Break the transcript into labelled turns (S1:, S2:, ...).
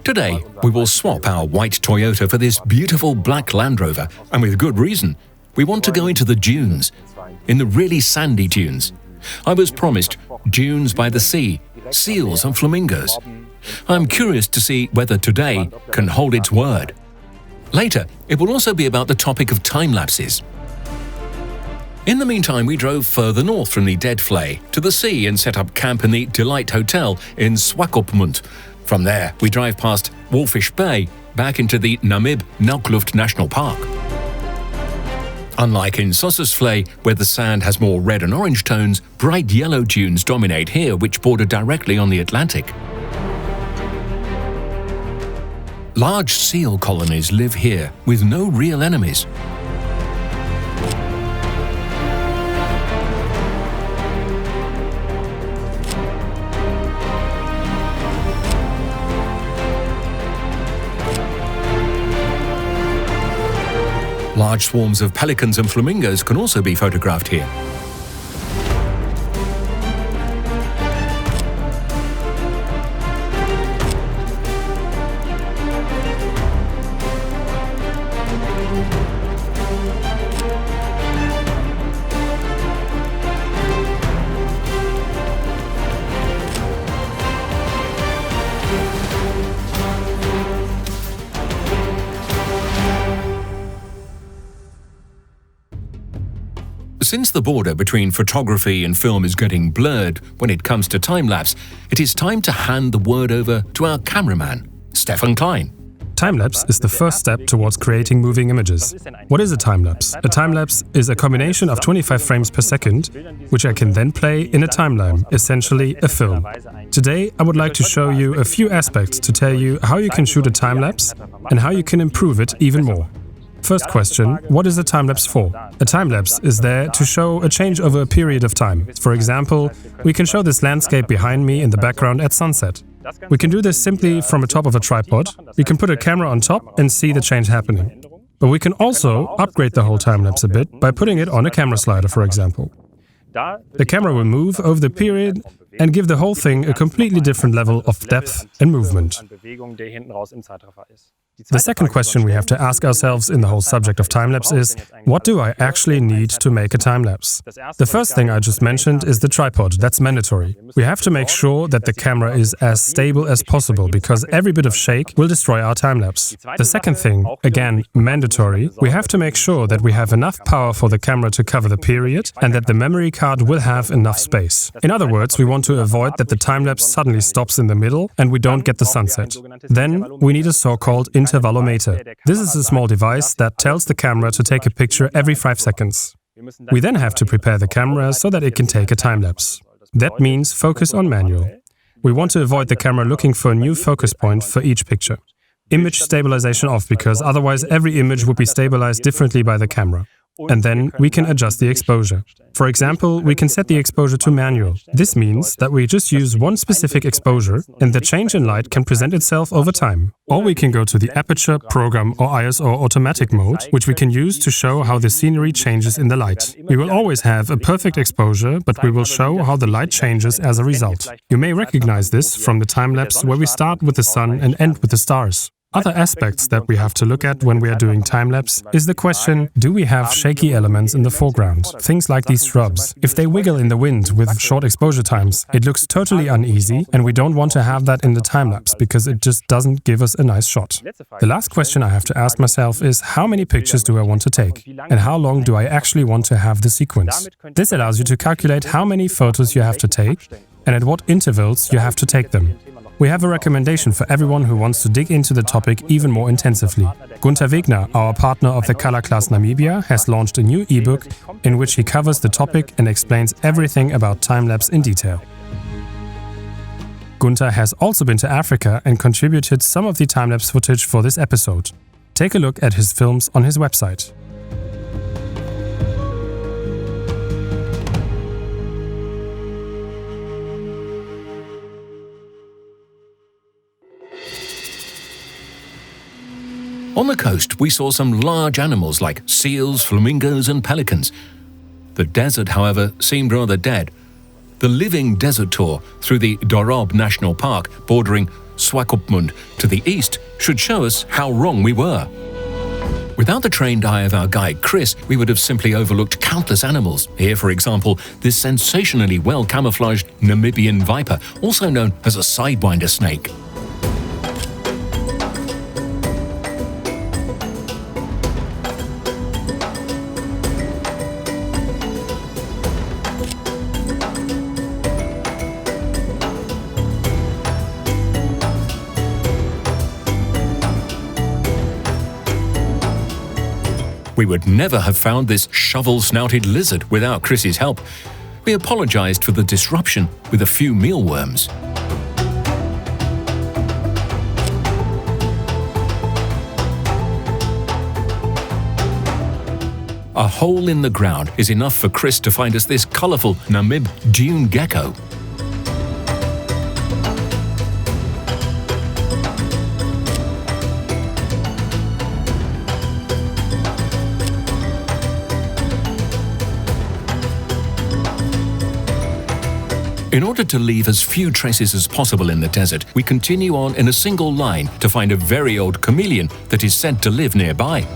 S1: Today, we will swap our white Toyota for this beautiful black Land Rover, and with good reason. We want to go into the dunes, in the really sandy dunes. I was promised dunes by the sea, seals and flamingos. I'm curious to see whether today can hold its word. Later, it will also be about the topic of time-lapses. In the meantime, we drove further north from the dead flay to the sea and set up camp in the Delight Hotel in Swakopmund. From there, we drive past Walvis Bay back into the Namib-Naukluft National Park. Unlike in Sossus Flay, where the sand has more red and orange tones, bright yellow dunes dominate here, which border directly on the Atlantic. Large seal colonies live here with no real enemies. Large swarms of pelicans and flamingos can also be photographed here. Since the border between photography and film is getting blurred when it comes to time-lapse, it is time to hand the word over to our cameraman, Stephan Klein.
S2: Time-lapse is the first step towards creating moving images. What is a time-lapse? A time-lapse is a combination of 25 frames per second, which I can then play in a timeline, essentially a film. Today, I would like to show you a few aspects to tell you how you can shoot a time-lapse and how you can improve it even more. First question, what is a time-lapse for? A time-lapse is there to show a change over a period of time. For example, we can show this landscape behind me in the background at sunset. We can do this simply from the top of a tripod. We can put a camera on top and see the change happening. But we can also upgrade the whole time-lapse a bit by putting it on a camera slider, for example. The camera will move over the period and give the whole thing a completely different level of depth and movement. The second question we have to ask ourselves in the whole subject of time-lapse is, what do I actually need to make a time-lapse? The first thing I just mentioned is the tripod. That's mandatory. We have to make sure that the camera is as stable as possible, because every bit of shake will destroy our time-lapse. The second thing, again mandatory, we have to make sure that we have enough power for the camera to cover the period and that the memory card will have enough space. In other words, we want to avoid that the time-lapse suddenly stops in the middle and we don't get the sunset. Then we need a so-called intervalometer. This is a small device that tells the camera to take a picture every 5 seconds. We then have to prepare the camera so that it can take a time-lapse. That means focus on manual. We want to avoid the camera looking for a new focus point for each picture. Image stabilization off, because otherwise every image would be stabilized differently by the camera. And then we can adjust the exposure. For example, we can set the exposure to manual. This means that we just use one specific exposure and the change in light can present itself over time. Or we can go to the aperture, program or ISO automatic mode, which we can use to show how the scenery changes in the light. We will always have a perfect exposure, but we will show how the light changes as a result. You may recognize this from the time-lapse where we start with the sun and end with the stars. Other aspects that we have to look at when we are doing time-lapse is the question, do we have shaky elements in the foreground? Things like these shrubs. If they wiggle in the wind with short exposure times, it looks totally uneasy and we don't want to have that in the time-lapse because it just doesn't give us a nice shot. The last question I have to ask myself is, how many pictures do I want to take? And how long do I actually want to have the sequence? This allows you to calculate how many photos you have to take and at what intervals you have to take them. We have a recommendation for everyone who wants to dig into the topic even more intensively. Gunther Wegner, our partner of the Colourclass Namibia, has launched a new ebook in which he covers the topic and explains everything about time-lapse in detail. Gunther has also been to Africa and contributed some of the time-lapse footage for this episode. Take a look at his films on his website.
S1: On the coast, we saw some large animals like seals, flamingos and pelicans. The desert, however, seemed rather dead. The living desert tour through the Dorob National Park, bordering Swakopmund to the east should show us how wrong we were. Without the trained eye of our guide Chris, we would have simply overlooked countless animals. Here, for example, this sensationally well-camouflaged Namibian viper, also known as a sidewinder snake. We would never have found this shovel-snouted lizard without Chris's help. We apologized for the disruption with a few mealworms. A hole in the ground is enough for Chris to find us this colorful Namib dune gecko. In order to leave as few traces as possible in the desert, we continue on in a single line to find a very old chameleon that is said to live nearby.